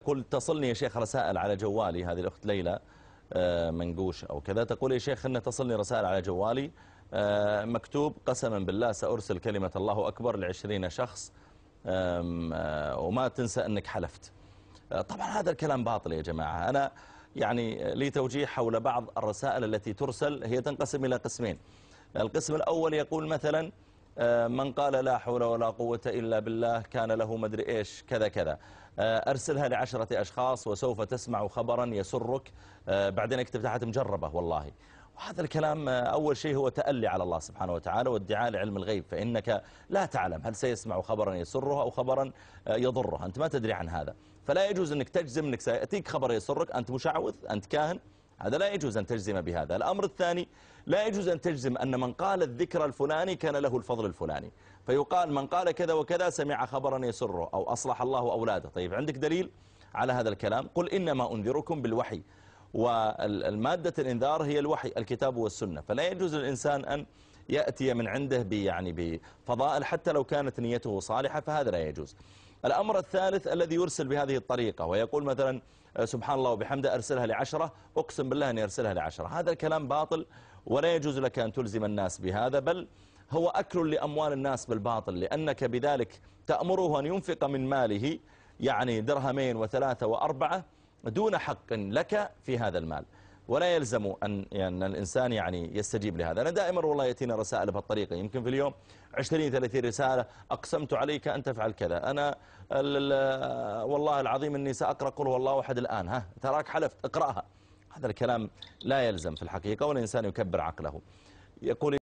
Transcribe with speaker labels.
Speaker 1: يقول تصلني يا شيخ رسائل على جوالي، هذه الأخت ليلى منقوش أو كذا، تقول يا شيخ أن تصلني رسائل على جوالي مكتوب قسما بالله سأرسل كلمة الله أكبر ل20 شخص وما تنسى أنك حلفت. طبعا هذا الكلام باطل يا جماعة. أنا يعني لي توجيه حول بعض الرسائل التي ترسل، هي تنقسم إلى قسمين. القسم الأول يقول مثلا من قال لا حول ولا قوة إلا بالله كان له مدري إيش كذا كذا، أرسلها ل10 أشخاص وسوف تسمع خبرا يسرك، بعدين اكتب تحت مجربة والله. وهذا الكلام أول شيء هو تألي على الله سبحانه وتعالى وادعاء لعلم الغيب، فإنك لا تعلم هل سيسمع خبرا يسره أو خبرا يضره، أنت ما تدري عن هذا. فلا يجوز أنك تجزم أنك سيأتيك خبر يسرك، أنت مشعوذ، أنت كاهن، هذا لا يجوز أن تجزم بهذا. الأمر الثاني، لا يجوز أن تجزم أن من قال الذكر الفلاني كان له الفضل الفلاني، فيقال من قال كذا وكذا سمع خبرا يسره أو أصلح الله أولاده. طيب عندك دليل على هذا الكلام؟ قل إنما أنذركم بالوحي، والمادة الإنذار هي الوحي الكتاب والسنة، فلا يجوز للإنسان أن يأتي من عنده بفضائل حتى لو كانت نيته صالحة، فهذا لا يجوز. الأمر الثالث الذي يرسل بهذه الطريقة ويقول مثلا سبحان الله وبحمده أرسلها ل10، أقسم بالله أن أرسلها ل10، هذا الكلام باطل ولا يجوز لك أن تلزم الناس بهذا، بل هو أكل لأموال الناس بالباطل، لأنك بذلك تأمره أن ينفق من ماله يعني درهمين و3 و4 دون حق لك في هذا المال، ولا يلزم أن يعني الإنسان يعني يستجيب لهذا. أنا دائما والله يأتينا رسائل بهالطريقة، يمكن في اليوم 20-30 رسالة، أقسمت عليك أن تفعل كذا، أنا والله العظيم أني سأقرأ قل هو الله أحد الآن، ها تراك حلفت اقرأها. هذا الكلام لا يلزم في الحقيقة، والإنسان يكبر عقله. يقول